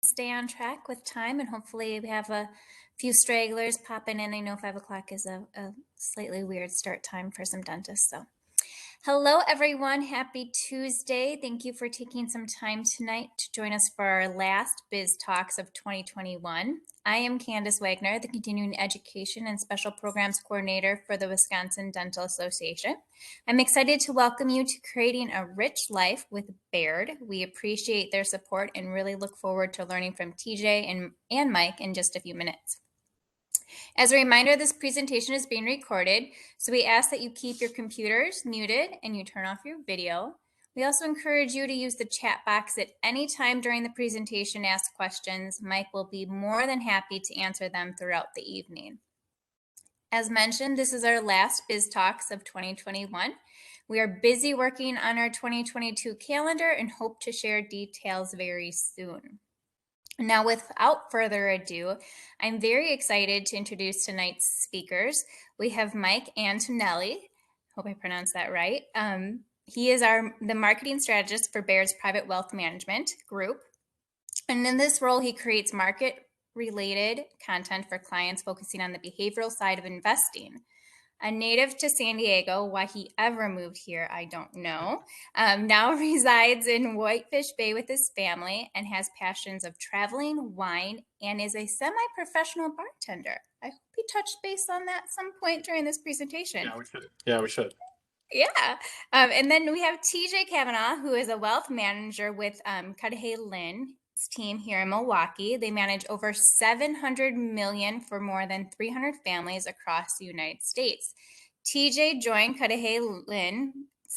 stay on track with time, and hopefully we have a few stragglers popping in. I know 5 o'clock is a slightly weird start time for some dentists. So hello, everyone. Happy Tuesday. Thank you for taking some time tonight to join us for our last Biz Talks of 2021. I am Candace Wagner, the Continuing Education and Special Programs Coordinator for the Wisconsin Dental Association. I'm excited to welcome you to Creating a Rich Life with Baird. We appreciate their support and really look forward to learning from TJ and Mike in just a few minutes. As a reminder, this presentation is being recorded, so we ask that you keep your computers muted and you turn off your video. We also encourage you to use the chat box at any time during the presentation to ask questions. Mike will be more than happy to answer them throughout the evening. As mentioned, this is our last Biz Talks of 2021. We are busy working on our 2022 calendar and hope to share details very soon. Now, without further ado, I'm very excited to introduce tonight's speakers. We have Mike Antonelli. Hope I pronounced that right. He is the marketing strategist for Baird's Private Wealth Management Group. And in this role, he creates market-related content for clients focusing on the behavioral side of investing. A native to San Diego, why he ever moved here, I don't know. Now resides in Whitefish Bay with his family and has passions of traveling, wine, and is a semi-professional bartender. I hope he touched base on that some point during this presentation. Yeah, we should. Yeah. And then we have TJ Kavanaugh, who is a wealth manager with Cudahy Lynn's team here in Milwaukee. They manage over $700 million for more than 300 families across the United States. TJ joined Cudahy Lynn's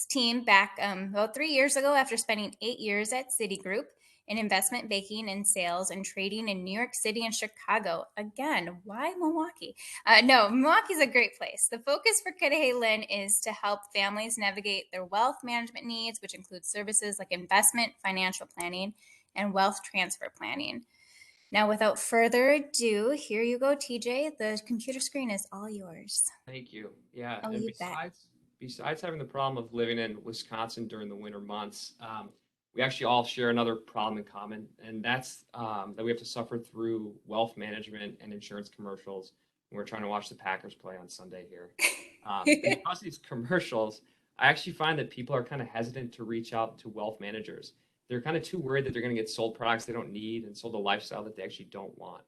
team back about 3 years ago after spending 8 years at Citigroup in investment banking and sales and trading in New York City and Chicago. Again, why Milwaukee? No, Milwaukee's a great place. The focus for Cudahy Lynn is to help families navigate their wealth management needs, which includes services like investment, financial planning, and wealth transfer planning. Now, without further ado, here you go, TJ. The computer screen is all yours. Thank you. Yeah, Oh, and you bet. besides having the problem of living in Wisconsin during the winter months, we actually all share another problem in common, and that's that we have to suffer through wealth management and insurance commercials when we're trying to watch the Packers play on Sunday here. And because of these commercials, I actually find that people are kind of hesitant to reach out to wealth managers. They're kind of too worried that they're going to get sold products they don't need and sold a lifestyle that they actually don't want.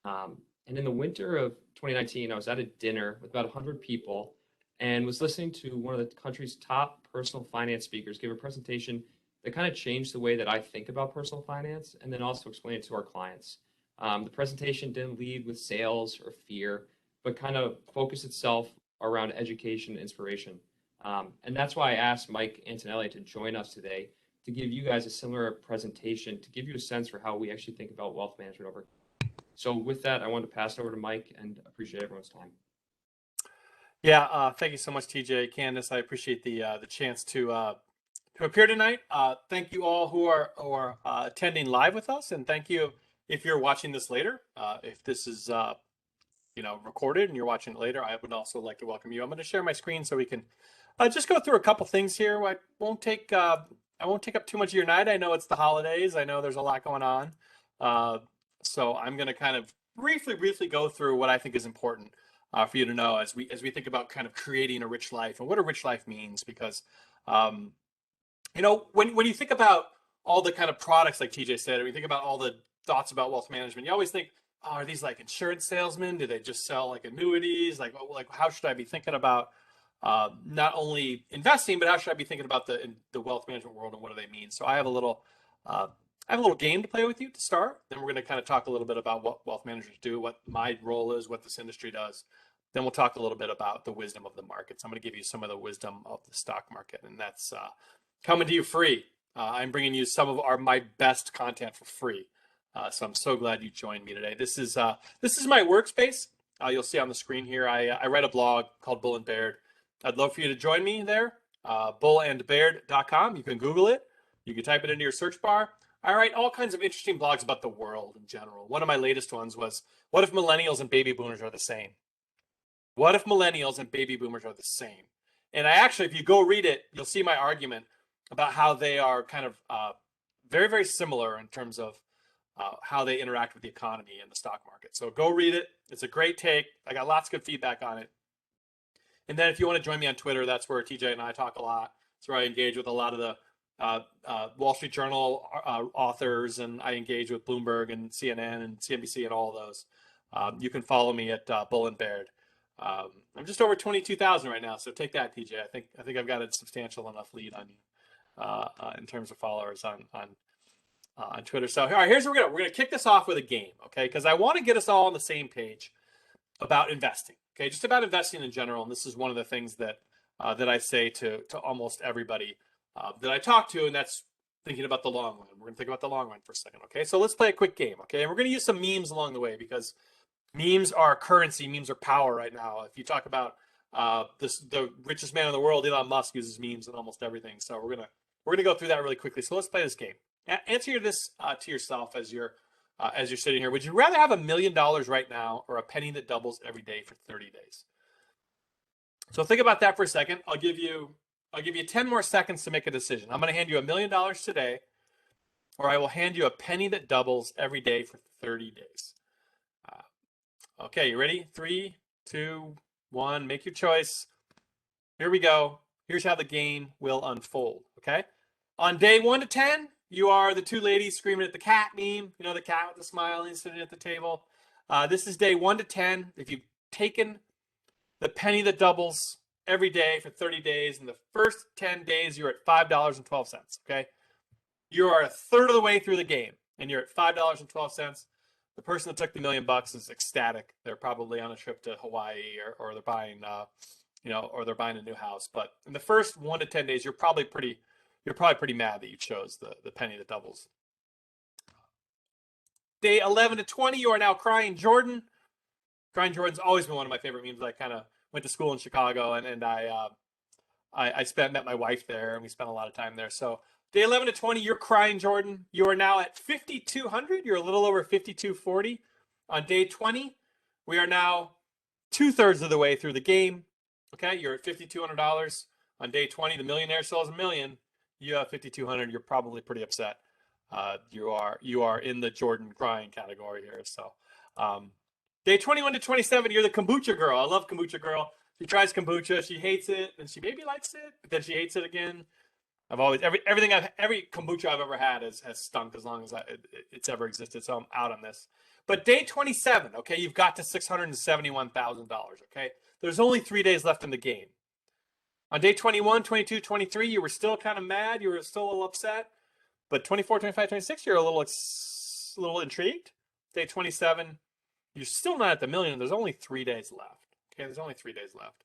And in the winter of 2019, I was at a dinner with about 100 people and was listening to one of the country's top personal finance speakers give a presentation that kind of changed the way that I think about personal finance and then also explain it to our clients. The presentation didn't lead with sales or fear, but kind of focused itself around education and inspiration. And that's why I asked Mike Antonelli to join us today to give you guys a similar presentation, to give you a sense for how we actually think about wealth management over. So with that, I wanted to pass it over to Mike and appreciate everyone's time. Yeah, thank you so much, TJ. Candace, I appreciate the chance to appear tonight. Thank you all who are attending live with us, and thank you if you're watching this later. If this is recorded and you're watching it later, I would also like to welcome you. I'm going to share my screen so we can just go through a couple things here. I won't take up too much of your night. I know it's the holidays. I know there's a lot going on. So I'm going to kind of briefly go through what I think is important for you to know as we think about kind of creating a rich life and what a rich life means. Because when you think about all the kind of products like TJ said, or you think about all the thoughts about wealth management, you always think, oh, are these like insurance salesmen? Do they just sell like annuities? Like how should I be thinking about not only investing, but how should I be thinking about the wealth management world and what do they mean? So I have a little game to play with you to start. Then we're going to kind of talk a little bit about what wealth managers do, what my role is, what this industry does. Then we'll talk a little bit about the wisdom of the markets. I'm going to give you some of the wisdom of the stock market, and that's coming to you free. I'm bringing you some of my best content for free. So I'm so glad you joined me today. This is my workspace. You'll see on the screen here. I write a blog called Bull and Baird. I'd love for you to join me there. bullandbaird.com. You can Google it. You can type it into your search bar. I write all kinds of interesting blogs about the world in general. One of my latest ones was, what if millennials and baby boomers are the same? What if millennials and baby boomers are the same? And I actually, if you go read it, you'll see my argument about how they are kind of very, very similar in terms of how they interact with the economy and the stock market. So go read it. It's a great take. I got lots of good feedback on it. And then if you want to join me on Twitter, that's where TJ and I talk a lot. That's where I engage with a lot of the Wall Street Journal authors, and I engage with Bloomberg and CNN and CNBC and all of those. You can follow me at WDA BizTalks. I'm just over 22,000 right now, so take that, TJ. I think I've got a substantial enough lead on you in terms of followers on Twitter. So all right, here's what we're gonna kick this off with a game, okay? Because I want to get us all on the same page about investing, okay? Just about investing in general. And this is one of the things that that I say to almost everybody that I talk to, and that's thinking about the long run. We're gonna think about the long run for a second, okay? So let's play a quick game, okay? And we're gonna use some memes along the way, because memes are currency, memes are power right now. If you talk about the richest man in the world, Elon Musk uses memes in almost everything. So we're gonna go through that really quickly. So let's play this game. Answer this to yourself as you're sitting here. Would you rather have $1 million right now or a penny that doubles every day for 30 days? So think about that for a second. I'll give you 10 more seconds to make a decision. I'm going to hand you $1 million today, or I will hand you a penny that doubles every day for 30 days. Okay, you ready? 3, 2, 1. Make your choice. Here we go. Here's how the game will unfold. Okay. On day 1 to 10, you are the two ladies screaming at the cat meme. You know, the cat with the smile and sitting at the table. This is day 1 to 10. If you've taken the penny that doubles every day for 30 days, in the first 10 days, you're at $5.12. Okay. You are a third of the way through the game, and you're at $5.12. The person that took the $1 million is ecstatic. They're probably on a trip to Hawaii, or they're buying, or they're buying a new house. But in the first 1 to 10 days, you're probably pretty mad that you chose the penny that doubles. Day 11 to 20, you are now crying Jordan. Crying Jordan's always been one of my favorite memes. I kind of went to school in Chicago, and I met my wife there, and we spent a lot of time there. So day 11 to 20, you're crying Jordan. You are now at 5,200. You're a little over 5,240. On day 20, we are now 2/3 of the way through the game. Okay, you're at $5,200. On day 20, the millionaire still has $1 million. You have 5,200. You're probably pretty upset. You are in the Jordan crying category here. So day 21 to 27, you're the kombucha girl. I love kombucha girl. She tries kombucha. She hates it, and she maybe likes it, but then she hates it again. Every kombucha I've ever had has stunk as long as it's ever existed. So I'm out on this. But day 27, okay, you've got to $671,000. Okay, there's only 3 days left in the game. On day 21, 22, 23, you were still kind of mad. You were still a little upset. But 24, 25, 26, you're a little intrigued. Day 27, you're still not at the million. There's only 3 days left. Okay, there's only 3 days left.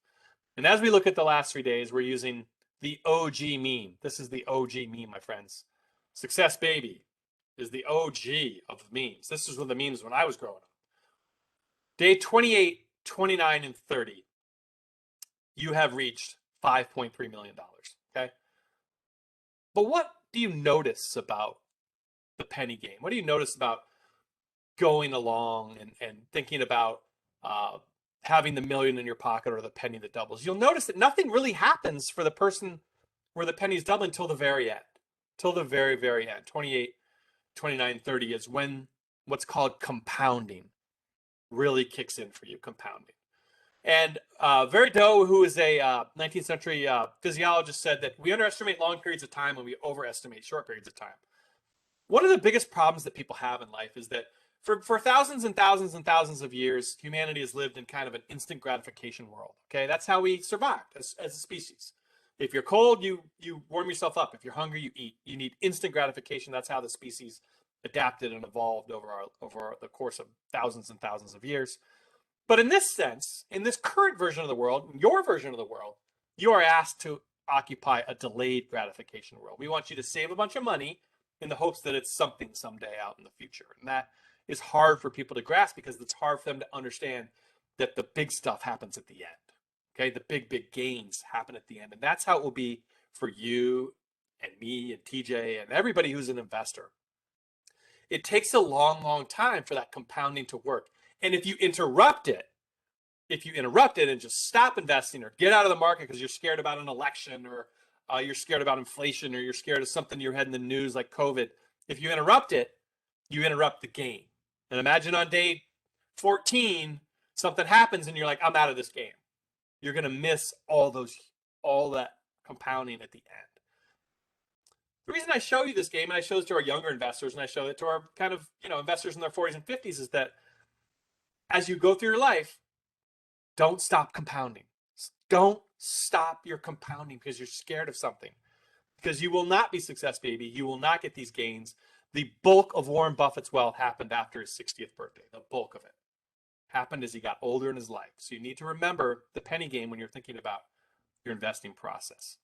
And as we look at the last 3 days, we're using the OG meme. This is the OG meme, my friends. Success Baby is the OG of memes. This is one of the memes when I was growing up. Day 28, 29, and 30, you have reached $5.3 million. Okay. But what do you notice about the penny game? What do you notice about going along and thinking about having the million in your pocket or the penny that doubles? You'll notice that nothing really happens for the person where the penny's double until the very end, till the very, very end. 28, 29, 30 is when what's called compounding really kicks in for you, compounding. And Veridoe, who is a 19th century physiologist, said that we underestimate long periods of time when we overestimate short periods of time. One of the biggest problems that people have in life is that for thousands and thousands and thousands of years, humanity has lived in kind of an instant gratification world. Okay, that's how we survived as a species. If you're cold, you warm yourself up. If you're hungry, you eat. You need instant gratification. That's how the species adapted and evolved over the course of thousands and thousands of years. But in this sense, in this current version of the world, your version of the world, you are asked to occupy a delayed gratification world. We want you to save a bunch of money in the hopes that it's something someday out in the future. And that is hard for people to grasp because it's hard for them to understand that the big stuff happens at the end. Okay, the big gains happen at the end. And that's how it will be for you and me and TJ and everybody who's an investor. It takes a long, long time for that compounding to work. And if you interrupt it and just stop investing or get out of the market because you're scared about an election or you're scared about inflation or you're scared of something you had in the news like COVID, if you interrupt it, you interrupt the game. And imagine on day 14, something happens and you're like, I'm out of this game. You're going to miss all that compounding at the end. The reason I show you this game, and I show this to our younger investors, and I show it to our kind of, investors in their 40s and 50s, is that as you go through your life, don't stop compounding. Don't stop your compounding because you're scared of something. Because you will not be success, baby. You will not get these gains. The bulk of Warren Buffett's wealth happened after his 60th birthday. The bulk of it happened as he got older in his life. So you need to remember the penny game when you're thinking about your investing process.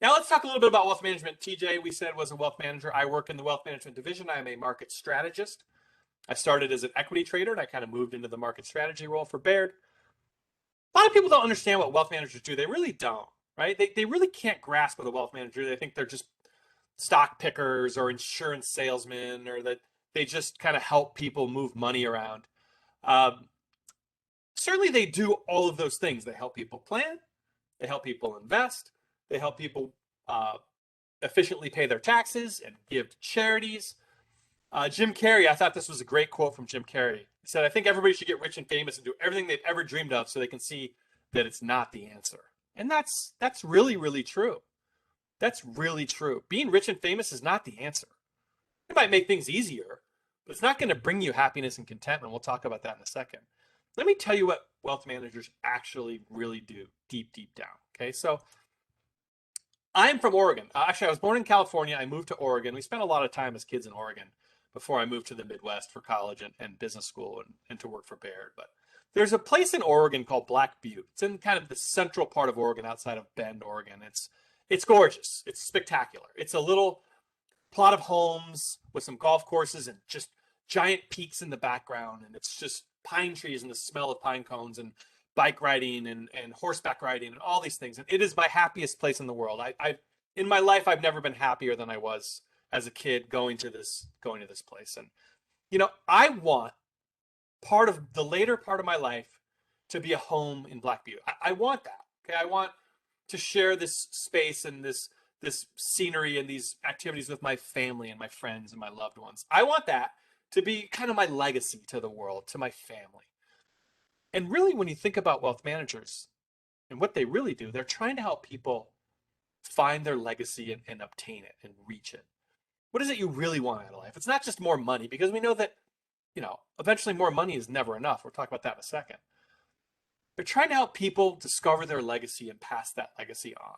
Now let's talk a little bit about wealth management. TJ, we said, was a wealth manager. I work in the wealth management division. I am a market strategist. I started as an equity trader, and I kind of moved into the market strategy role for Baird. A lot of people don't understand what wealth managers do. They really don't, right? They really can't grasp what a wealth manager. They think they're just stock pickers or insurance salesmen, or that they just kind of help people move money around. Certainly they do all of those things. They help people plan. They help people invest. They help people efficiently pay their taxes and give to charities. Jim Carrey, I thought this was a great quote from Jim Carrey. He said, I think everybody should get rich and famous and do everything they've ever dreamed of so they can see that it's not the answer. And that's really, really true. That's really true. Being rich and famous is not the answer. It might make things easier, but it's not going to bring you happiness and contentment. We'll talk about that in a second. Let me tell you what wealth managers actually really do deep, deep down. Okay, so I'm from Oregon. Actually, I was born in California. I moved to Oregon. We spent a lot of time as kids in Oregon before I moved to the Midwest for college and business school and to work for Baird. But there's a place in Oregon called Black Butte. It's in kind of the central part of Oregon, outside of Bend, Oregon. It's gorgeous. It's spectacular. It's a little plot of homes with some golf courses and just giant peaks in the background. And it's just pine trees and the smell of pine cones and bike riding and horseback riding and all these things. And it is my happiest place in the world. I in my life, I've never been happier than I was as a kid going to this place. And, I want part of the later part of my life to be a home in Black Butte. I want that. Okay. I want to share this space and this scenery and these activities with my family and my friends and my loved ones. I want that to be kind of my legacy to the world, to my family. And really, when you think about wealth managers and what they really do, they're trying to help people find their legacy and obtain it and reach it. What is it you really want out of life? It's not just more money, because we know that, eventually more money is never enough. We'll talk about that in a second. They're trying to help people discover their legacy and pass that legacy on.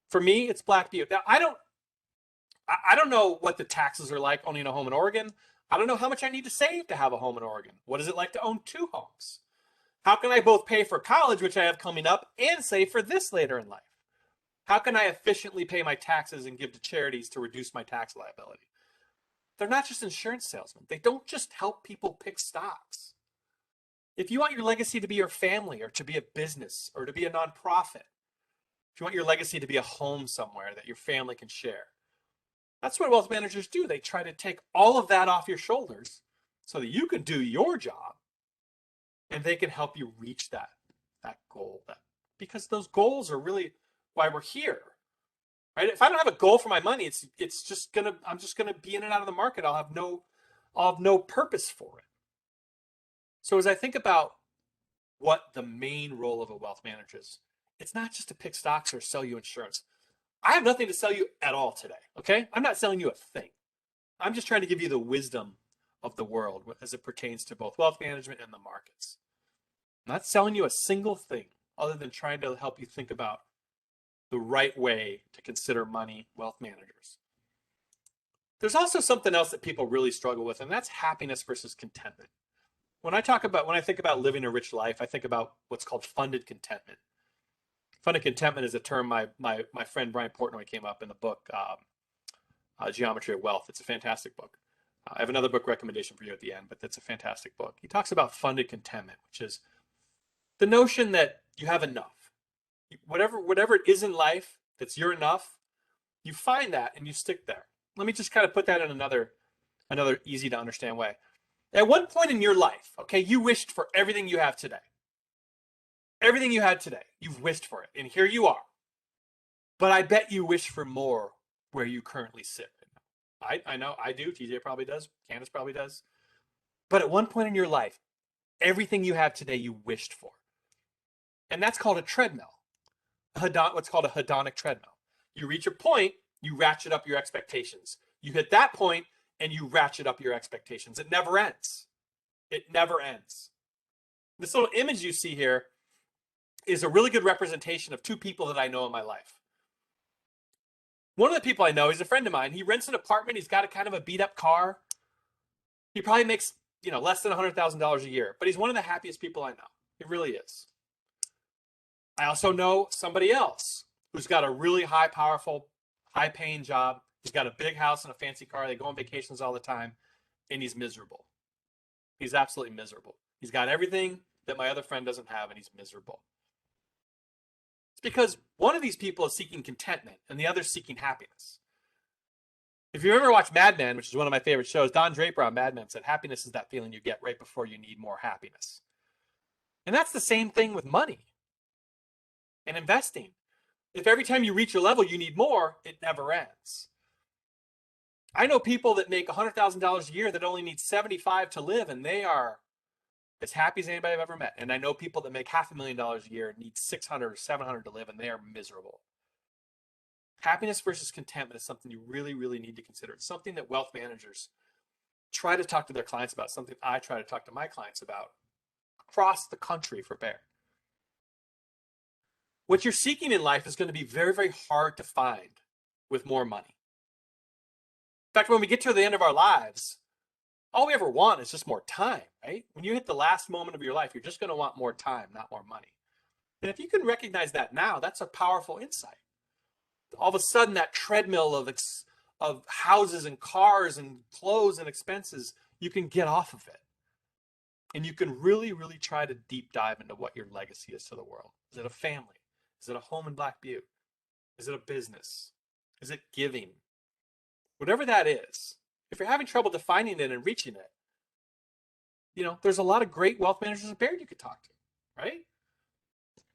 For me, it's Black Butte. Now, I don't know what the taxes are like owning a home in Oregon. I don't know how much I need to save to have a home in Oregon. What is it like to own 2 homes? How can I both pay for college, which I have coming up, and save for this later in life? How can I efficiently pay my taxes and give to charities to reduce my tax liability? They're not just insurance salesmen. They don't just help people pick stocks. If you want your legacy to be your family, or to be a business, or to be a nonprofit, if you want your legacy to be a home somewhere that your family can share, that's what wealth managers do. They try to take all of that off your shoulders so that you can do your job, and they can help you reach that goal. Because those goals are really why we're here, right? If I don't have a goal for my money, I'm just gonna be in and out of the market. I'll have no purpose for it. So as I think about what the main role of a wealth manager is, it's not just to pick stocks or sell you insurance. I have nothing to sell you at all today. Okay, I'm not selling you a thing. I'm just trying to give you the wisdom of the world as it pertains to both wealth management and the markets. I'm not selling you a single thing other than trying to help you think about the right way to consider money, wealth managers. There's also something else that people really struggle with, and that's happiness versus contentment. When I think about living a rich life, I think about what's called funded contentment. Funded contentment is a term my friend Brian Portnoy came up in the book, Geometry of Wealth. It's a fantastic book. I have another book recommendation for you at the end, but that's a fantastic book. He talks about funded contentment, which is the notion that you have enough. Whatever it is in life that's your enough, you find that and you stick there. Let me just kind of put that in another easy to understand way. At one point in your life, okay, you wished for everything you have today. Everything you had today, you've wished for it, and here you are. But I bet you wish for more where you currently sit right now. I know I do. TJ probably does. Candace probably does. But at one point in your life, everything you have today you wished for. And that's called a treadmill. What's called a hedonic treadmill. You reach a point, you ratchet up your expectations. You hit that point and you ratchet up your expectations. It never ends. It never ends. This little image you see here is a really good representation of two people that I know in my life. One of the people I know, he's a friend of mine. He rents an apartment. He's got a kind of a beat up car. He probably makes, less than $100,000 a year, but he's one of the happiest people I know. He really is. I also know somebody else who's got a really high, powerful, high-paying job. He's got a big house and a fancy car. They go on vacations all the time, and he's miserable. He's absolutely miserable. He's got everything that my other friend doesn't have, and he's miserable. It's because one of these people is seeking contentment, and the other is seeking happiness. If you ever watch Mad Men, which is one of my favorite shows, Don Draper on Mad Men said, happiness is that feeling you get right before you need more happiness. And that's the same thing with money and investing. If every time you reach a level you need more, it never ends. I know people that make $100,000 a year that only need 75 to live, and they are as happy as anybody I've ever met. And I know people that make $500,000 a year and need 600 or 700 to live, and they are miserable. Happiness versus contentment is something you really, really need to consider. It's something that wealth managers try to talk to their clients about, something I try to talk to my clients about across the country for Bear. What you're seeking in life is going to be very, very hard to find with more money. In fact, when we get to the end of our lives, all we ever want is just more time, right? When you hit the last moment of your life, you're just going to want more time, not more money. And if you can recognize that now, that's a powerful insight. All of a sudden, that treadmill of houses and cars and clothes and expenses, you can get off of it. And you can really, really try to deep dive into what your legacy is to the world. Is it a family? Is it a home in Black Butte? Is it a business? Is it giving? Whatever that is, if you're having trouble defining it and reaching it, there's a lot of great wealth managers at Baird you could talk to, right?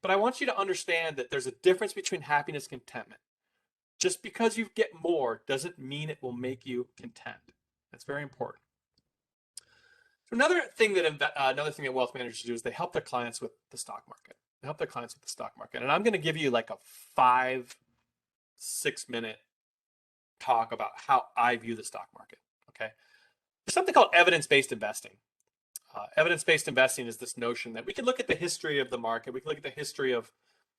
But I want you to understand that there's a difference between happiness and contentment. Just because you get more doesn't mean it will make you content. That's very important. So another thing that wealth managers do is they help their clients with the stock market. They help their clients with the stock market. And I'm going to give you like a 5-6 minute talk about how I view the stock market. Okay. There's something called evidence-based investing. Evidence-based investing is this notion that we can look at the history of the market. We can look at the history of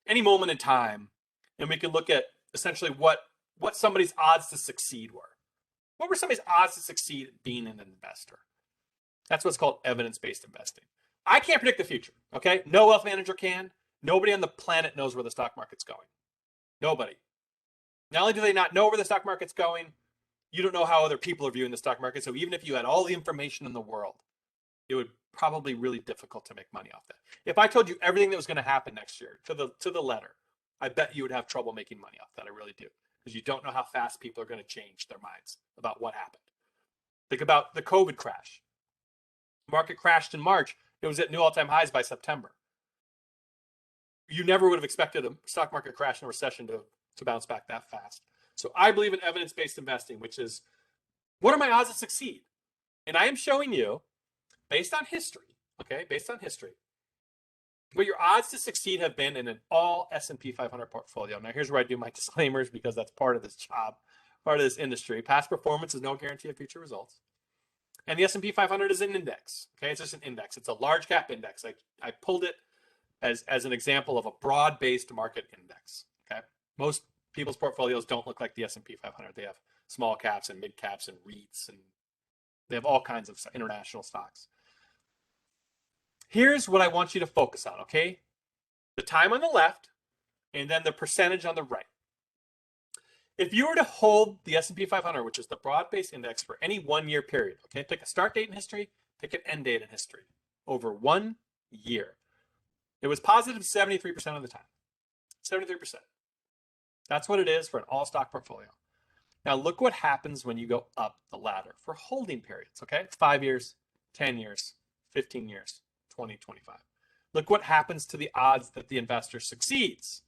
any moment in time, and we can look at essentially what somebody's odds to succeed were. What were somebody's odds to succeed at being an investor? That's what's called evidence-based investing. I can't predict the future, okay? No wealth manager can. Nobody on the planet knows where the stock market's going. Nobody. Not only do they not know where the stock market's going, you don't know how other people are viewing the stock market. So even if you had all the information in the world, it would probably be really difficult to make money off that. If I told you everything that was going to happen next year to the letter, I bet you would have trouble making money off that. I really do. Because you don't know how fast people are going to change their minds about what happened. Think about the COVID crash. The market crashed in March. It was at new all-time highs by September. You never would have expected a stock market crash and a recession to bounce back that fast. So I believe in evidence-based investing, which is, what are my odds to succeed? And I am showing you, based on history, what your odds to succeed have been in an all S&P 500 portfolio. Now, here's where I do my disclaimers because that's part of this job, part of this industry. Past performance is no guarantee of future results. And the S&P 500 is an index, okay? It's just an index. It's a large cap index. I pulled it as an example of a broad-based market index, okay? Most people's portfolios don't look like the S&P 500. They have small caps and mid caps and REITs, and they have all kinds of international stocks. Here's what I want you to focus on, okay? The time on the left, and then the percentage on the right. If you were to hold the S&P 500, which is the broad-based index for any 1 year period, okay, pick a start date in history, pick an end date in history, over 1 year, it was positive 73% of the time. 73%. That's what it is for an all-stock portfolio. Now look what happens when you go up the ladder for holding periods, okay? It's 5 years, 10 years, 15 years, 20, 25. Look what happens to the odds that the investor succeeds.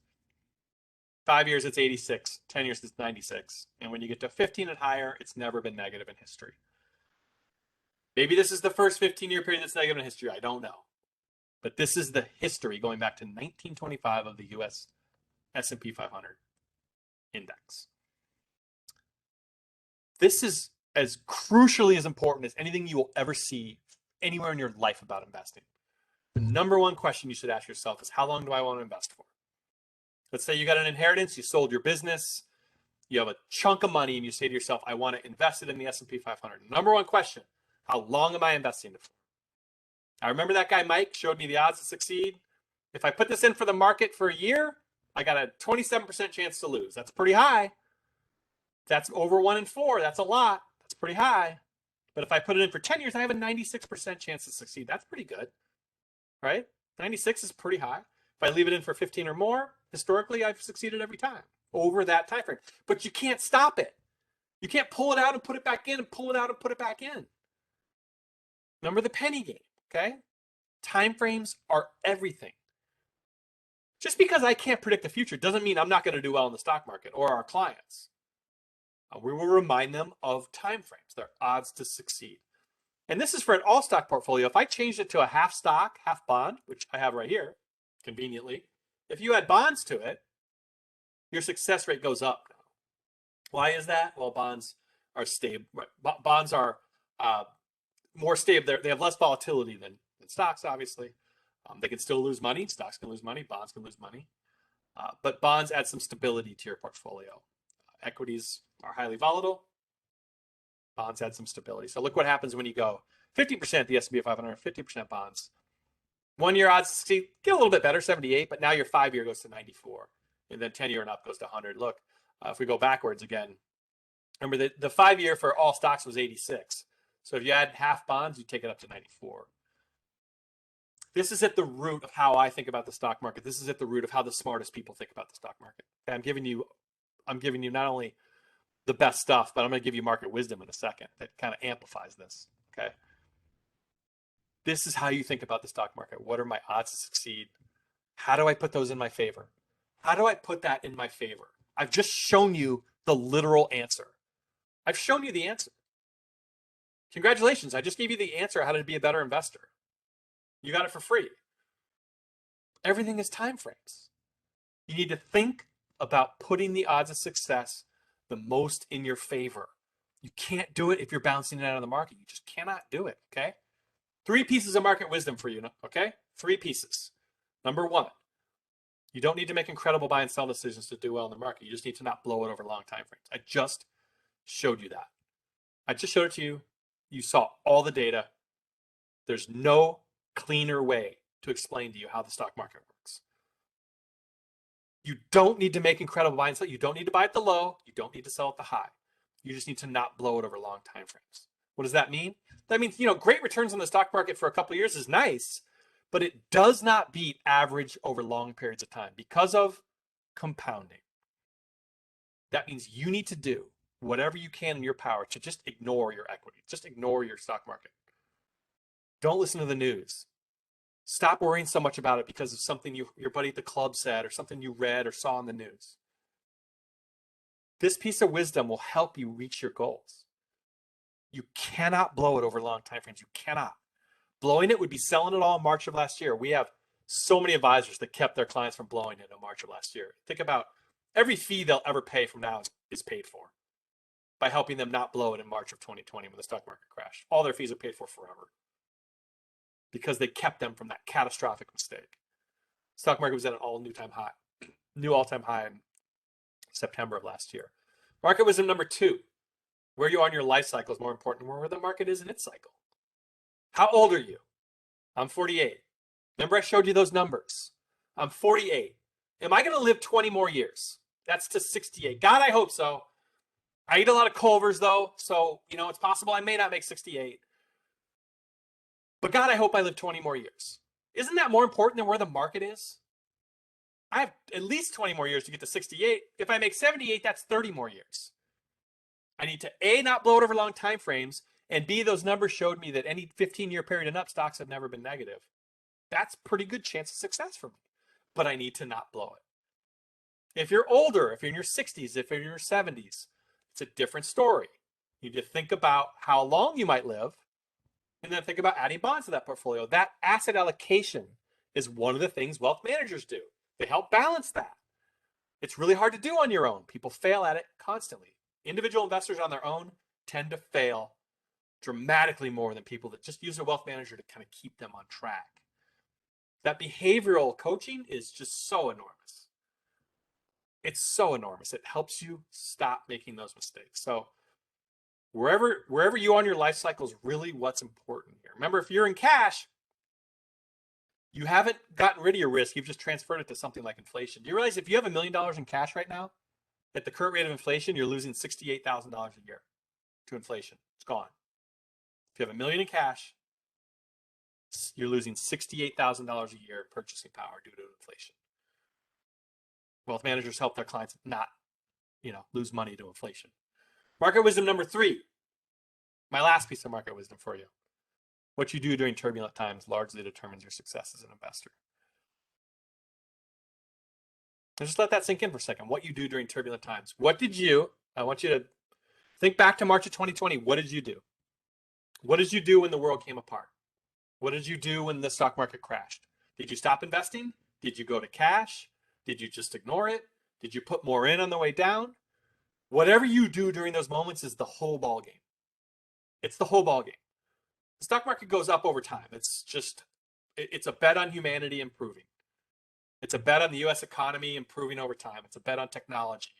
5 years, it's 86. 10 years, it's 96. And when you get to 15 and higher, it's never been negative in history. Maybe this is the first 15-year period that's negative in history. I don't know. But this is the history going back to 1925 of the U.S. S&P 500 index. This is as crucially as important as anything you will ever see anywhere in your life about investing. The number one question you should ask yourself is, how long do I want to invest for? Let's say you got an inheritance, you sold your business, you have a chunk of money, and you say to yourself, I want to invest it in the S&P 500. Number one question, how long am I investing it for? I remember that guy Mike showed me the odds to succeed. If I put this in for the market for a year, I got a 27% chance to lose. That's pretty high. That's over 1 in 4. That's a lot. That's pretty high. But if I put it in for 10 years, I have a 96% chance to succeed. That's pretty good, right? 96 is pretty high. If I leave it in for 15 or more, historically, I've succeeded every time over that time frame. But you can't stop it. You can't pull it out and put it back in and pull it out and put it back in. Remember the penny game, okay? Time frames are everything. Just because I can't predict the future doesn't mean I'm not going to do well in the stock market or our clients. We will remind them of time frames, their odds to succeed. And this is for an all stock portfolio. If I changed it to a half stock, half bond, which I have right here, conveniently, if you add bonds to it, your success rate goes up. Why is that? Well, bonds are stable. Bonds are more stable. They have less volatility than stocks, obviously. They can still lose money. Stocks can lose money. Bonds can lose money. But bonds add some stability to your portfolio. Equities are highly volatile. Bonds add some stability. So look what happens when you go 50% the S&P 500, 50% bonds. 1 year odds to succeed, get a little bit better, 78, but now your 5 year goes to 94. And then 10 year and up goes to 100. Look, if we go backwards again, remember the 5 year for all stocks was 86. So if you add half bonds, you take it up to 94. This is at the root of how I think about the stock market. This is at the root of how the smartest people think about the stock market. Okay, I'm giving you not only the best stuff, but I'm going to give you market wisdom in a second that kind of amplifies this. Okay. This is how you think about the stock market. What are my odds to succeed? How do I put those in my favor? How do I put that in my favor? I've just shown you the literal answer. I've shown you the answer. Congratulations. I just gave you the answer how to be a better investor. You got it for free. Everything is time frames. You need to think about putting the odds of success the most in your favor. You can't do it if you're bouncing it out of the market. You just cannot do it, okay? 3 pieces of market wisdom for you, okay? 3 pieces. Number 1, you don't need to make incredible buy and sell decisions to do well in the market. You just need to not blow it over long time frames. I just showed you that. I just showed it to you. You saw all the data. There's no cleaner way to explain to you how the stock market works. You don't need to make incredible buy and sell. You don't need to buy at the low. You don't need to sell at the high. You just need to not blow it over long time frames. What does that mean? That means, great returns on the stock market for a couple of years is nice, but it does not beat average over long periods of time because of compounding. That means you need to do whatever you can in your power to just ignore your equity. Just ignore your stock market. Don't listen to the news. Stop worrying so much about it because of something your buddy at the club said or something you read or saw in the news. This piece of wisdom will help you reach your goals. You cannot blow it over long time frames. You cannot. Blowing it would be selling it all in March of last year. We have so many advisors that kept their clients from blowing it in March of last year. Think about every fee they'll ever pay from now is paid for by helping them not blow it in March of 2020 when the stock market crashed. All their fees are paid for forever because they kept them from that catastrophic mistake. Stock market was at an new all-time high in September of last year. Market wisdom number 2, where you are in your life cycle is more important than where the market is in its cycle. How old are you? I'm 48. Remember I showed you those numbers. I'm 48. Am I going to live 20 more years? That's to 68. God, I hope so. I eat a lot of Culvers though, so it's possible I may not make 68. But God, I hope I live 20 more years. Isn't that more important than where the market is? I have at least 20 more years to get to 68. If I make 78, that's 30 more years. I need to A, not blow it over long time frames, and B, those numbers showed me that any 15-year period and up, stocks have never been negative. That's pretty good chance of success for me. But I need to not blow it. If you're older, if you're in your 60s, if you're in your 70s, it's a different story. You need to think about how long you might live and then think about adding bonds to that portfolio. That asset allocation is one of the things wealth managers do. They help balance that. It's really hard to do on your own. People fail at it constantly. Individual investors on their own tend to fail dramatically more than people that just use a wealth manager to kind of keep them on track. That behavioral coaching is just so enormous. It's so enormous. It helps you stop making those mistakes. So wherever you are in your life cycle is really what's important here. Remember, if you're in cash, you haven't gotten rid of your risk. You've just transferred it to something like inflation. Do you realize if you have $1 million in cash right now, at the current rate of inflation, you're losing $68,000 a year to inflation. It's gone. If you have $1 million in cash, you're losing $68,000 a year purchasing power due to inflation. Wealth managers help their clients not, lose money to inflation. Market wisdom number 3. My last piece of market wisdom for you. What you do during turbulent times largely determines your success as an investor. And just let that sink in for a second. What you do during turbulent times. I want you to think back to March of 2020. What did you do? What did you do when the world came apart? What did you do when the stock market crashed? Did you stop investing? Did you go to cash? Did you just ignore it? Did you put more in on the way down? Whatever you do during those moments is the whole ball game. It's the whole ball game. The stock market goes up over time. It's a bet on humanity improving. It's a bet on the U.S. economy improving over time. It's a bet on technology,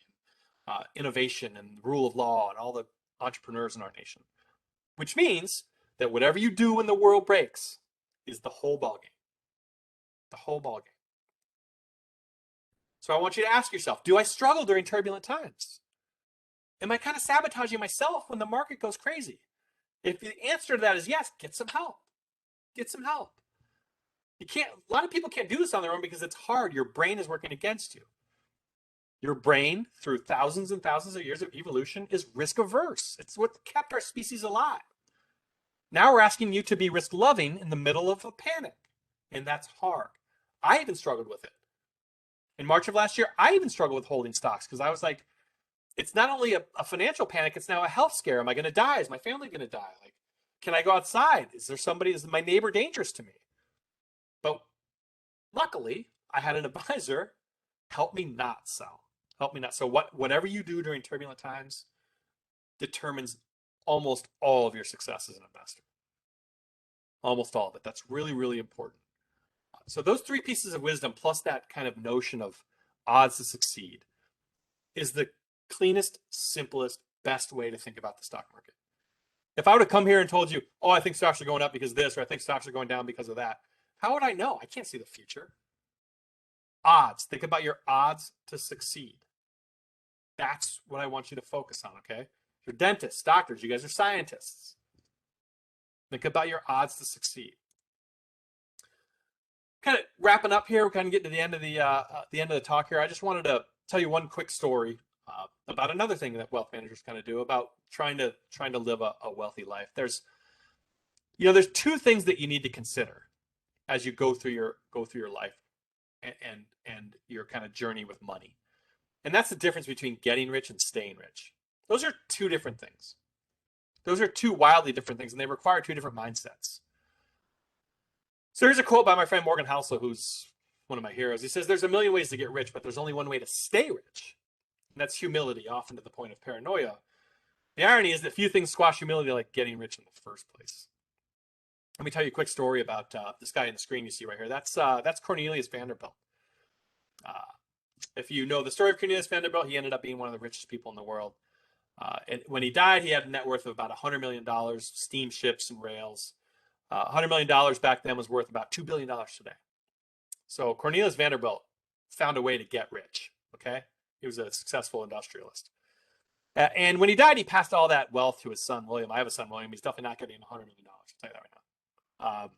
innovation, and the rule of law, and all the entrepreneurs in our nation. Which means that whatever you do when the world breaks is the whole ball game. The whole ball game. So I want you to ask yourself, do I struggle during turbulent times? Am I kind of sabotaging myself when the market goes crazy? If the answer to that is yes, get some help. Get some help. A lot of people can't do this on their own because it's hard. Your brain is working against you. Your brain, through thousands and thousands of years of evolution, is risk averse. It's what kept our species alive. Now we're asking you to be risk loving in the middle of a panic. And that's hard. I even struggled with it. In March of last year, I even struggled with holding stocks because I was like, it's not only a financial panic, it's now a health scare. Am I going to die? Is my family going to die? Like, can I go outside? Is my neighbor dangerous to me? But luckily, I had an advisor help me not sell. So whatever you do during turbulent times determines almost all of your success as an investor. Almost all of it. That's really, really important. So those 3 pieces of wisdom, plus that kind of notion of odds to succeed, is the cleanest, simplest, best way to think about the stock market. If I would have come here and told you, I think stocks are going up because of this, or I think stocks are going down because of that, how would I know? I can't see the future. Odds. Think about your odds to succeed. That's what I want you to focus on, okay? You're dentists, doctors, you guys are scientists. Think about your odds to succeed. Kind of wrapping up here, we're kind of getting to the end of the talk here. I just wanted to tell you one quick story about another thing that wealth managers kind of do about trying to live a wealthy life. There's 2 things that you need to consider as you go through your life and your kind of journey with money. And that's the difference between getting rich and staying rich. Those are 2 different things. Those are 2 wildly different things, and they require 2 different mindsets. So here's a quote by my friend Morgan Housel, who's one of my heroes. He says, "There's a million ways to get rich, but there's only one way to stay rich." And that's humility, often to the point of paranoia. The irony is that few things squash humility like getting rich in the first place. Let me tell you a quick story about this guy on the screen you see right here. That's Cornelius Vanderbilt. If you know the story of Cornelius Vanderbilt, he ended up being one of the richest people in the world. And when he died, he had a net worth of about $100 million, steamships and rails. $100 million back then was worth about $2 billion today. So Cornelius Vanderbilt found a way to get rich, okay? He was a successful industrialist. And when he died, he passed all that wealth to his son, William. I have a son, William. He's definitely not getting $100 million. I'll tell you that right now.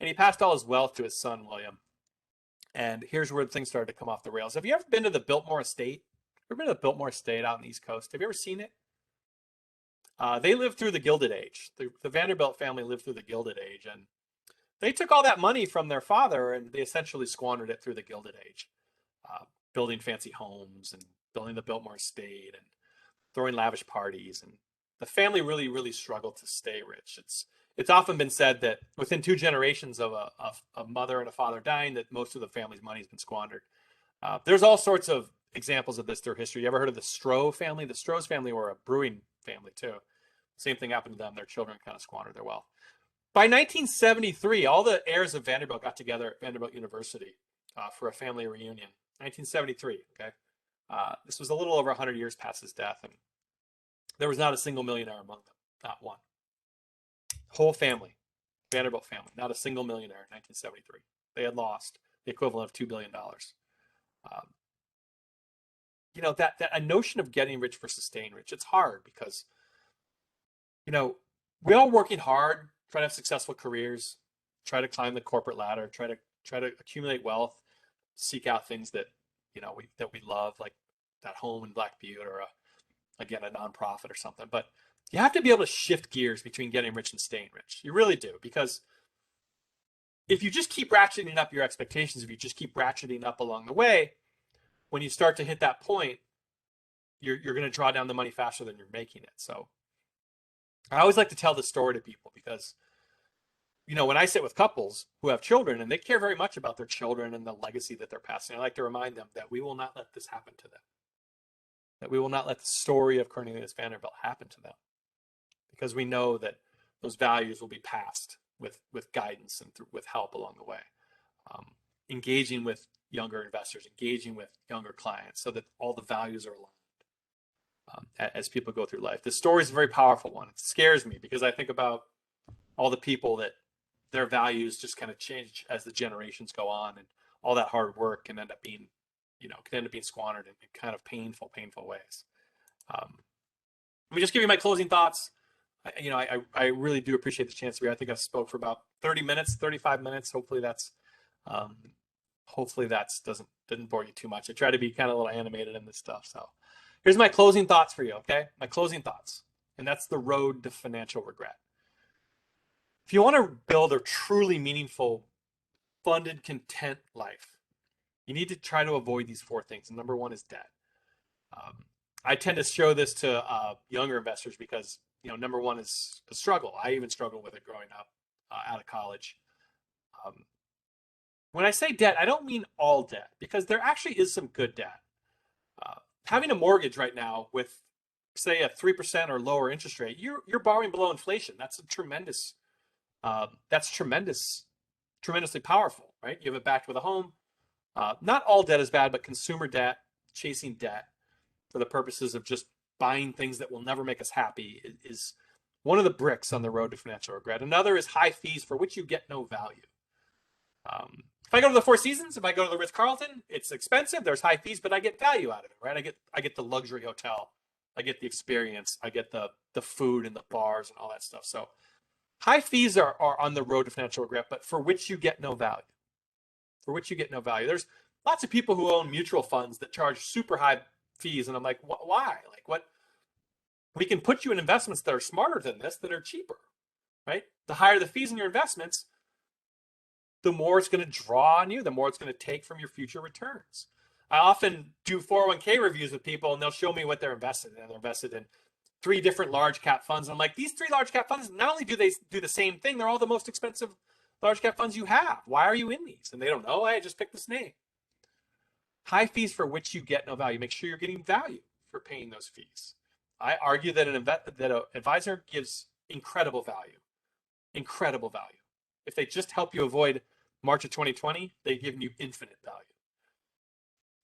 And he passed all his wealth to his son, William. And here's where things started to come off the rails. Have you ever been to the Biltmore Estate? Ever been to the Biltmore Estate out on the East Coast? Have you ever seen it? They lived through the Gilded Age. The Vanderbilt family lived through the Gilded Age. And they took all that money from their father and they essentially squandered it through the Gilded Age. building fancy homes and building the Biltmore estate and throwing lavish parties. And the family really, really struggled to stay rich. It's often been said that within 2 generations of a mother and a father dying, that most of the family's money has been squandered. There's all sorts of examples of this through history. You ever heard of the Stroh family? The Stroh's family were a brewing family too. Same thing happened to them. Their children kind of squandered their wealth. By 1973, all the heirs of Vanderbilt got together at Vanderbilt University for a family reunion. 1973, okay? This was a little over 100 years past his death, and there was not a single millionaire among them, not one. Whole family, Vanderbilt family, not a single millionaire in 1973. They had lost the equivalent of $2 billion. You know, that a notion of getting rich versus staying rich, it's hard because, you know, we're all working hard, trying to have successful careers, try to climb the corporate ladder, try to accumulate wealth, seek out things that, you know, we love, like that home in Black Butte or a nonprofit or something. But you have to be able to shift gears between getting rich and staying rich. You really do, because if you just keep ratcheting up your expectations, if you just keep ratcheting up along the way, when you start to hit that point, you're going to draw down the money faster than you're making it. So I always like to tell this story to people because, you know, when I sit with couples who have children and they care very much about their children and the legacy that they're passing, I like to remind them that we will not let this happen to them. That we will not let the story of Cornelius Vanderbilt happen to them, because we know that those values will be passed with guidance and with help along the way. Engaging with younger investors, engaging with younger clients, so that all the values are aligned as people go through life. The story is a very powerful one. It scares me because I think about all the people that their values just kind of change as the generations go on, and all that hard work can end up being squandered in kind of painful ways. Let me just give you my closing thoughts. I really do appreciate the chance to be here. I think I spoke for about 30 minutes, 35 minutes. Hopefully that's didn't bore you too much. I try to be kind of a little animated in this stuff. So here's my closing thoughts for you, okay? My closing thoughts. And that's the road to financial regret. If you want to build a truly meaningful, funded, content life, you need to try to avoid these 4 things. And number 1 is debt. I tend to show this to younger investors because, you know, number 1 is a struggle. I even struggled with it growing up out of college. When I say debt, I don't mean all debt, because there actually is some good debt. Having a mortgage right now with, say, a 3% or lower interest rate, you're borrowing below inflation. That's tremendously powerful, right? You have it backed with a home. Not all debt is bad, but consumer debt, chasing debt for the purposes of just buying things that will never make us happy is one of the bricks on the road to financial regret. Another is high fees for which you get no value. If I go to the Four Seasons, if I go to the Ritz-Carlton, it's expensive. There's high fees, but I get value out of it, right? I get the luxury hotel. I get the experience. I get the food and the bars and all that stuff. So high fees are on the road to financial regret, but for which you get no value. For which you get no value. There's lots of people who own mutual funds that charge super high fees, and I'm like, why? Like, what? We can put you in investments that are smarter than this, that are cheaper, right? The higher the fees in your investments, the more it's going to draw on you, the more it's going to take from your future returns. I often do 401k reviews with people, and they'll show me what they're invested in. They're invested in 3 different large cap funds. And I'm like, these 3 large cap funds, not only do they do the same thing, they're all the most expensive large cap funds you have. Why are you in these? And they don't know. I just picked this name. High fees for which you get no value. Make sure you're getting value for paying those fees. I argue that an advisor gives incredible value. Incredible value. If they just help you avoid March of 2020, they give you infinite value.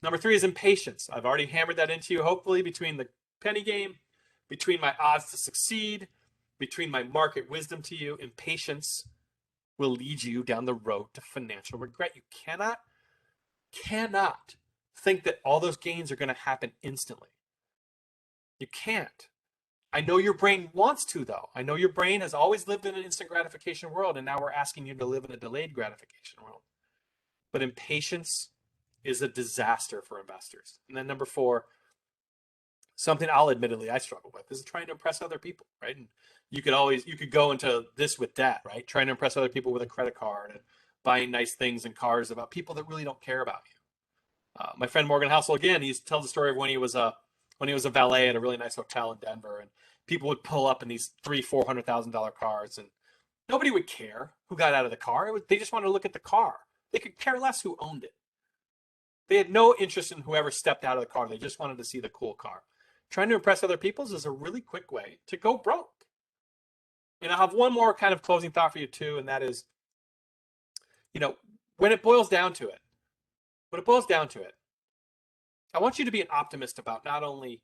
Number 3 is impatience. I've already hammered that into you, hopefully, between the penny game, between my odds to succeed, between my market wisdom to you. Impatience will lead you down the road to financial regret. You cannot think that all those gains are going to happen instantly. You can't. I know your brain wants to, though. I know your brain has always lived in an instant gratification world, and now we're asking you to live in a delayed gratification world. But impatience is a disaster for investors. And then number 4, something admittedly I struggle with, is trying to impress other people, right? And you could go into this with debt, right? Trying to impress other people with a credit card and buying nice things and cars about people that really don't care about you. My friend Morgan Housel, again, he tells the story of when he was a valet at a really nice hotel in Denver, and people would pull up in these $300,000-$400,000 cars, and nobody would care who got out of the car. They just wanted to look at the car. They could care less who owned it. They had no interest in whoever stepped out of the car. They just wanted to see the cool car. Trying to impress other people is a really quick way to go broke. And I have one more kind of closing thought for you too, and that is, when it boils down to it, I want you to be an optimist about not only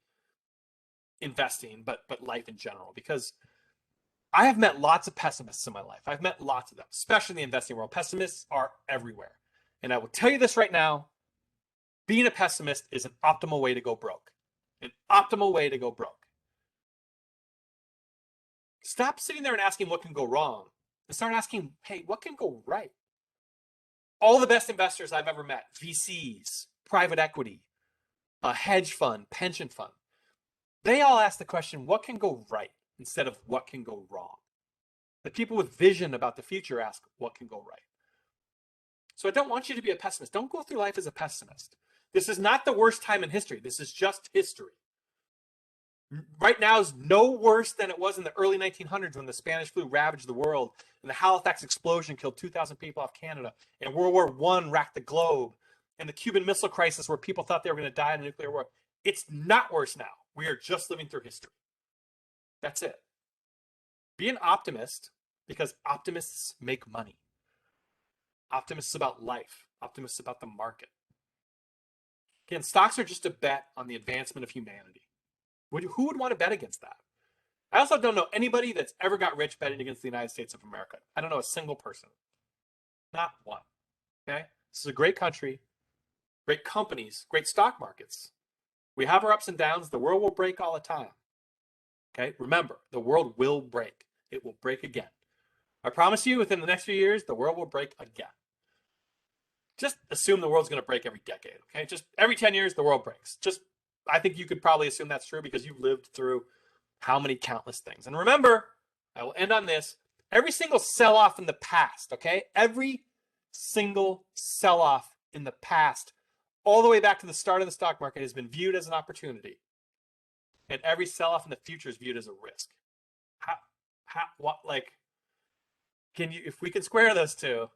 investing, but life in general, because I have met lots of pessimists in my life. I've met lots of them, especially in the investing world. Pessimists are everywhere. And I will tell you this right now, being a pessimist is an optimal way to go broke. An optimal way to go broke. Stop sitting there and asking what can go wrong and start asking, hey, what can go right? All the best investors I've ever met, VCs, private equity, a hedge fund, pension fund, they all ask the question, what can go right instead of what can go wrong? The people with vision about the future ask, what can go right? So I don't want you to be a pessimist. Don't go through life as a pessimist. This is not the worst time in history. This is just history. Right now is no worse than it was in the early 1900s when the Spanish flu ravaged the world and the Halifax explosion killed 2,000 people off Canada, and World War I racked the globe, and the Cuban Missile Crisis where people thought they were going to die in a nuclear war. It's not worse now. We are just living through history. That's it. Be an optimist, because optimists make money. Optimists about life. Optimists about the market. Again, stocks are just a bet on the advancement of humanity. Who would want to bet against that? I also don't know anybody that's ever got rich betting against the United States of America. I don't know a single person. Not one. Okay? This is a great country, great companies, great stock markets. We have our ups and downs. The world will break all the time. Okay? Remember, the world will break. It will break again. I promise you, within the next few years, the world will break again. Just assume the world's going to break every decade. Okay? Just every 10 years, the world breaks. I think you could probably assume that's true because you've lived through how many countless things. And remember, I will end on this. Every single sell-off in the past, okay? Every single sell-off in the past, all the way back to the start of the stock market, has been viewed as an opportunity. And every sell-off in the future is viewed as a risk. If we can square those two,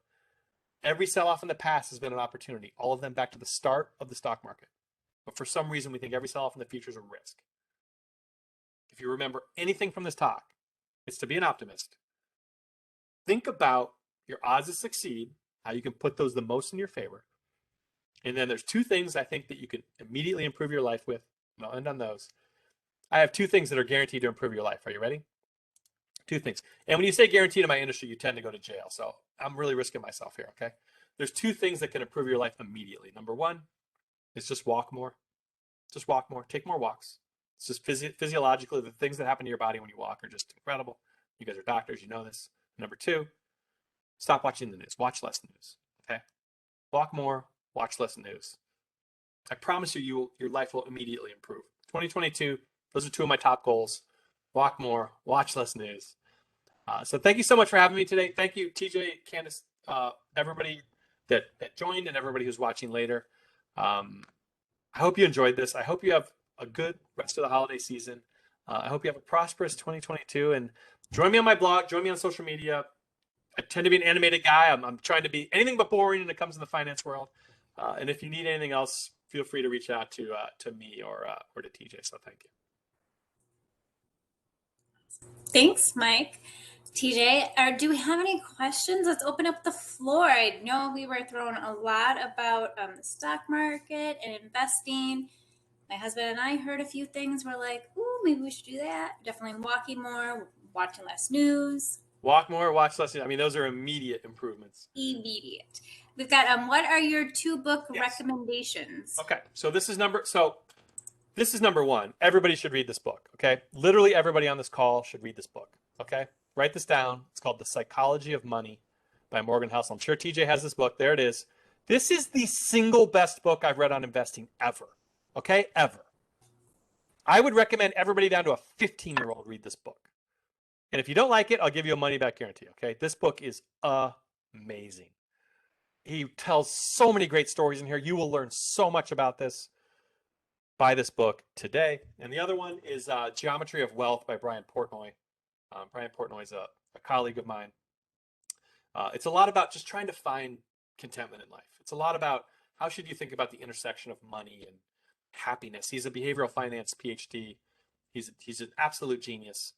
every sell-off in the past has been an opportunity. All of them back to the start of the stock market. But for some reason, we think every sell-off in the future is a risk. If you remember anything from this talk, it's to be an optimist. Think about your odds to succeed, how you can put those the most in your favor. And then there's two things I think that you can immediately improve your life with. And I'll end on those. I have two things that are guaranteed to improve your life. Are you ready? Two things. And when you say guaranteed in my industry, you tend to go to jail. So I'm really risking myself here, okay? There's two things that can improve your life immediately. Number one is just walk more. Just walk more. Take more walks. It's just physiologically, the things that happen to your body when you walk are just incredible. You guys are doctors, you know this. Number two, stop watching the news. Watch less news, okay? Walk more, watch less news. I promise you, your life will immediately improve. 2022, those are two of my top goals. Walk more, watch less news. So thank you so much for having me today. Thank you, TJ, Candace, everybody that joined and everybody who's watching later. I hope you enjoyed this. I hope you have a good rest of the holiday season. I hope you have a prosperous 2022. And join me on my blog. Join me on social media. I tend to be an animated guy. I'm trying to be anything but boring when it comes in the finance world. And if you need anything else, feel free to reach out to me or to TJ. So thank you. Thanks, Mike. TJ, do we have any questions? Let's open up the floor. I know we were throwing a lot about the stock market and investing. My husband and I heard a few things. We're like, ooh, maybe we should do that. Definitely walking more, watching less news. Walk more, watch less news. I mean, those are immediate improvements. Immediate. We've got, what are your two book recommendations? Okay, so this is number one. Everybody should read this book, okay? Literally everybody on this call should read this book, okay? Write this down. It's called The Psychology of Money by Morgan Housel. I'm sure TJ has this book. There it is. This is the single best book I've read on investing ever, okay? Ever. I would recommend everybody down to a 15-year-old read this book. And if you don't like it, I'll give you a money-back guarantee, okay? This book is amazing. He tells so many great stories in here. You will learn so much about this. Buy this book today. And the other one is Geometry of Wealth by Brian Portnoy. Brian Portnoy is a colleague of mine. It's a lot about just trying to find contentment in life. It's a lot about how should you think about the intersection of money and happiness. He's a behavioral finance PhD. He's an absolute genius.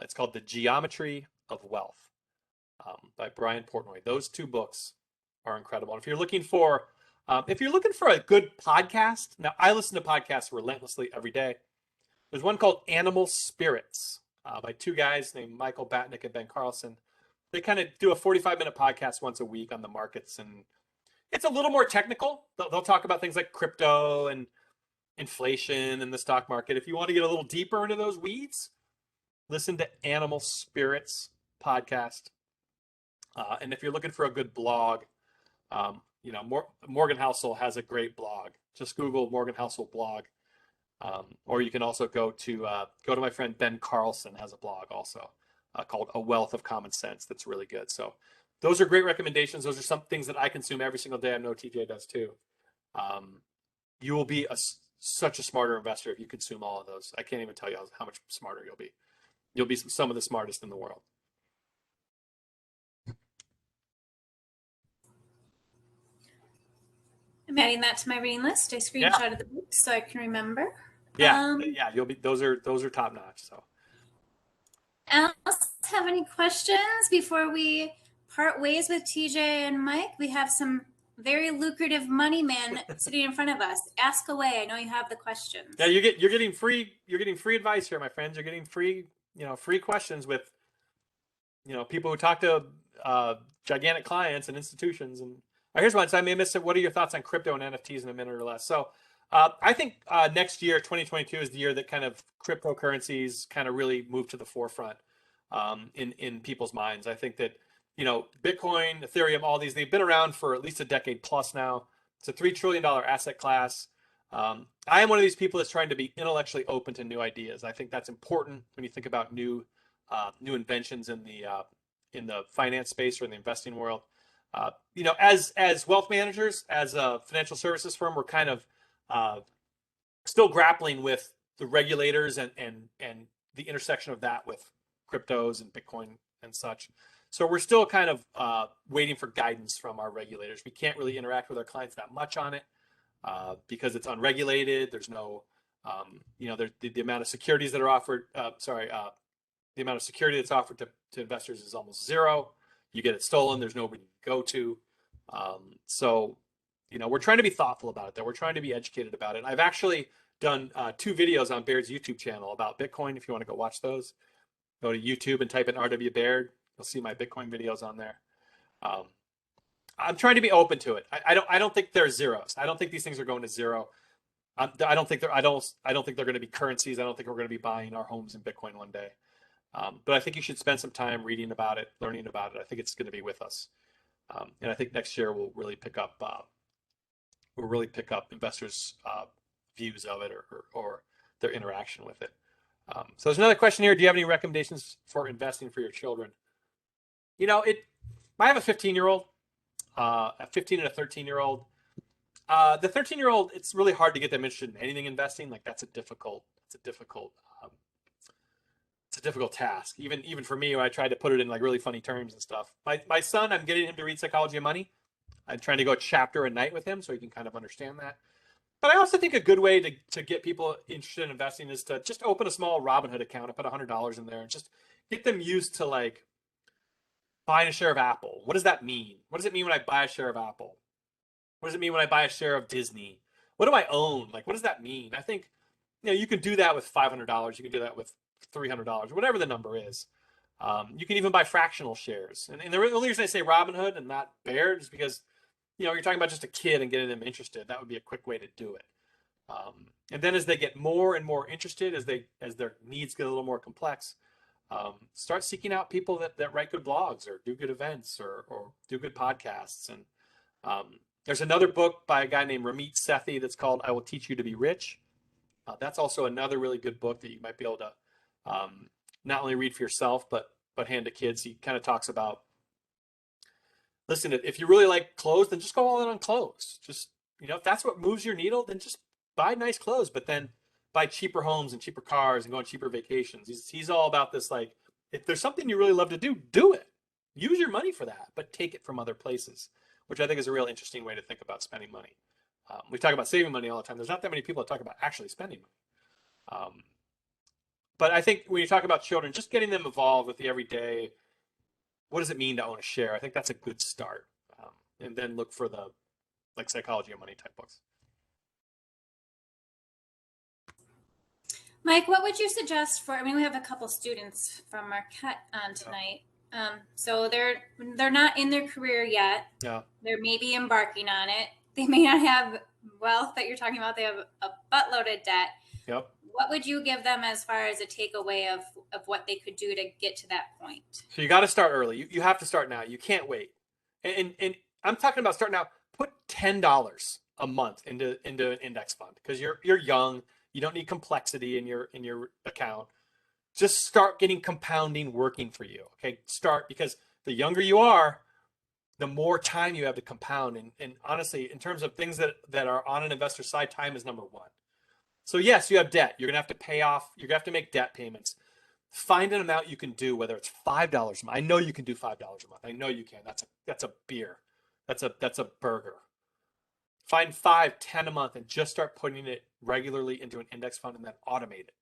It's called The Geometry of Wealth by Brian Portnoy. Those two books are incredible. And if you're looking for a good podcast, now I listen to podcasts relentlessly every day. There's one called Animal Spirits by two guys named Michael Batnick and Ben Carlson. They kind of do a 45-minute podcast once a week on the markets, and it's a little more technical. They'll talk about things like crypto and inflation and the stock market. If you want to get a little deeper into those weeds, listen to Animal Spirits podcast. And if you're looking for a good blog, Morgan Housel has a great blog. Just Google Morgan Housel blog. Or you can also go to my friend Ben Carlson has a blog also called A Wealth of Common Sense. That's really good. So those are great recommendations. Those are some things that I consume every single day. I know TJ does too. You will be such a smarter investor if you consume all of those. I can't even tell you how much smarter you'll be. You'll be some of the smartest in the world. I'm adding that to my reading list. I screenshotted the book so I can remember. Yeah, you'll be. Those are top notch. So, else have any questions before we part ways with TJ and Mike? We have some very lucrative money men sitting in front of us. Ask away. I know you have the questions. Yeah, you're getting free advice here, my friends. You're getting free questions with people who talk to gigantic clients and institutions. And here's one. So I may have missed it. What are your thoughts on crypto and NFTs in a minute or less? So I think next year, 2022, is the year that kind of cryptocurrencies kind of really move to the forefront in people's minds. I think that Bitcoin, Ethereum, all these, they've been around for at least a decade plus now. It's a $3 trillion asset class. I am one of these people that's trying to be intellectually open to new ideas. I think that's important when you think about new inventions in the finance space or in the investing world. As wealth managers, as a financial services firm, we're kind of still grappling with the regulators and the intersection of that with cryptos and Bitcoin and such. So we're still kind of waiting for guidance from our regulators. We can't really interact with our clients that much on it because it's unregulated. There's no, the amount of securities that are offered. The amount of security that's offered to investors is almost zero. You get it stolen, there's nobody to go to. So we're trying to be thoughtful about it, though. We're trying to be educated about it. I've actually done 2 videos on Baird's YouTube channel about Bitcoin. If you want to go watch those, go to YouTube and type in RWBaird. You'll see my Bitcoin videos on there. I'm trying to be open to it. I don't think they're zeros. I don't think these things are going to zero. I don't think they're going to be currencies. I don't think we're going to be buying our homes in Bitcoin one day. But I think you should spend some time reading about it, learning about it. I think it's going to be with us. And I think next year we'll really pick up investors' views of it or their interaction with it. So there's another question here. Do you have any recommendations for investing for your children? I have a 15-year-old, a 15 and a 13-year-old. The 13-year-old, it's really hard to get them interested in anything investing. Like it's a difficult task. Even for me, when I tried to put it in like really funny terms and stuff. My son, I'm getting him to read Psychology of Money. I'm trying to go a chapter a night with him so he can kind of understand that. But I also think a good way to get people interested in investing is to just open a small Robinhood account and put $100 in there and just get them used to like buying a share of Apple. What does that mean? What does it mean when I buy a share of Apple? What does it mean when I buy a share of Disney? What do I own? Like, what does that mean? I think, you can do that with $500. You can do that with $300, whatever the number is. You can even buy fractional shares. And the only reason I say Robinhood and not Baird is because, you're talking about just a kid and getting them interested. That would be a quick way to do it. And then as they get more and more interested, as their needs get a little more complex, start seeking out people that write good blogs or do good events or do good podcasts. And there's another book by a guy named Ramit Sethi that's called I Will Teach You to Be Rich. That's also another really good book that you might be able to not only read for yourself, but hand to kids. He kind of talks about listen, if you really like clothes, then just go all in on clothes. Just, if that's what moves your needle, then just buy nice clothes, but then buy cheaper homes and cheaper cars and go on cheaper vacations. He's all about this, like, if there's something you really love to do, do it. Use your money for that, but take it from other places, which I think is a real interesting way to think about spending money. We talk about saving money all the time. There's not that many people that talk about actually spending money. But I think when you talk about children, just getting them involved with the everyday, what does it mean to own a share? I think that's a good start. And then look for the psychology of money type books. Mike, what would you suggest for? I mean, we have a couple students from Marquette on tonight. So they're not in their career yet. Yeah. They're maybe embarking on it. They may not have wealth that you're talking about. They have a buttload of debt. Yep. What would you give them as far as a takeaway of what they could do to get to that point? So you got to start early. You have to start now. You can't wait. And I'm talking about starting now. Put $10 a month into an index fund because you're young. You don't need complexity in your account. Just start getting compounding working for you. Okay, start, because the younger you are, the more time you have to compound. And honestly, in terms of things that are on an investor side, time is number one. So yes, you have debt. You're gonna have to pay off. You're gonna have to make debt payments. Find an amount you can do, whether it's $5 a month. I know you can do $5 a month. I know you can. That's a beer. That's a burger. Find 5, 10 a month and just start putting it regularly into an index fund, and then automate it.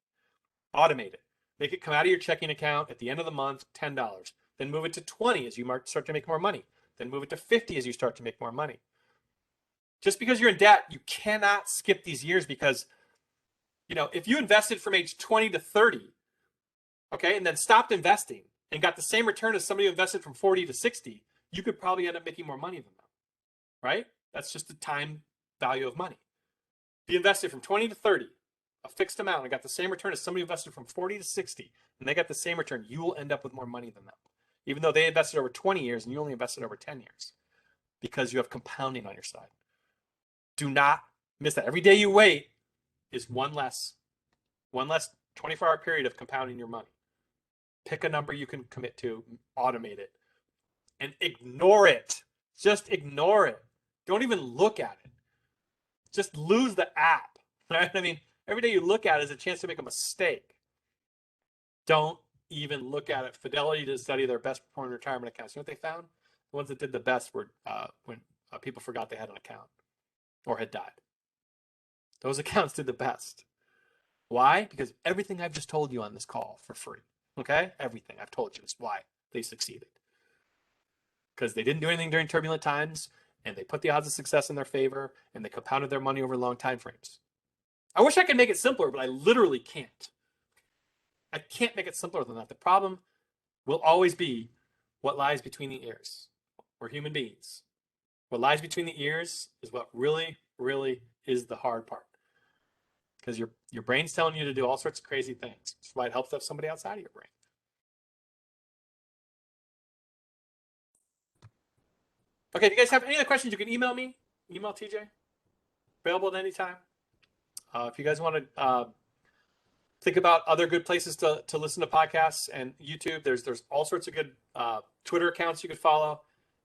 Automate it. Make it come out of your checking account at the end of the month, $10. Then move it to 20 as you start to make more money. Then move it to 50 as you start to make more money. Just because you're in debt, you cannot skip these years, because if you invested from age 20 to 30, okay, and then stopped investing and got the same return as somebody who invested from 40 to 60, you could probably end up making more money than them, right? That's just the time value of money. If you invested from 20 to 30, a fixed amount, and got the same return as somebody who invested from 40 to 60, and they got the same return, you will end up with more money than them, even though they invested over 20 years and you only invested over 10 years, because you have compounding on your side. Do not miss that. Every day you wait is one less 24-hour period of compounding your money. Pick a number you can commit to, automate it, and ignore it. Just ignore it. Don't even look at it. Just lose the app. Right? I mean, every day you look at it is a chance to make a mistake. Don't even look at it. Fidelity did a study of their best performing retirement accounts. You know what they found? The ones that did the best were when people forgot they had an account or had died. Those accounts did the best. Why? Because everything I've just told you on this call for free. Okay? Everything I've told you is why they succeeded. Because they didn't do anything during turbulent times, and they put the odds of success in their favor, and they compounded their money over long time frames. I wish I could make it simpler, but I literally can't. I can't make it simpler than that. The problem will always be what lies between the ears. We're human beings. What lies between the ears is what really, really is the hard part. Because your brain's telling you to do all sorts of crazy things. That's why it helps to have somebody outside of your brain. Okay, if you guys have any other questions, you can email me. Email TJ. Available at any time. If you guys want to think about other good places to listen to podcasts and YouTube, there's all sorts of good Twitter accounts you could follow.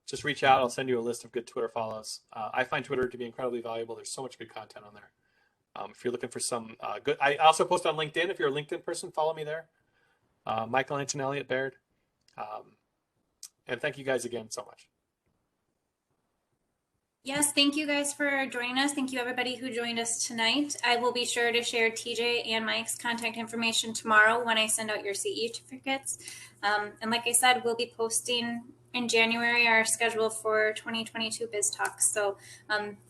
Just reach out. I'll send you a list of good Twitter follows. I find Twitter to be incredibly valuable. There's so much good content on there. If you're looking for some good, I also post on LinkedIn. If you're a LinkedIn person, follow me there. Michael Antonelli at Baird. And thank you guys again so much. Yes, thank you guys for joining us. Thank you everybody who joined us tonight. I will be sure to share TJ and Mike's contact information tomorrow when I send out your CE certificates. And like I said, we'll be posting in January our schedule for 2022 BizTalks. So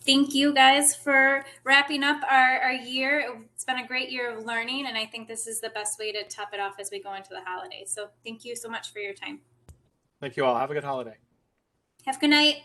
thank you guys for wrapping up our year. It's been a great year of learning, and I think this is the best way to top it off as we go into the holidays. So thank you so much for your time. Thank you all. Have a good holiday. Have a good night.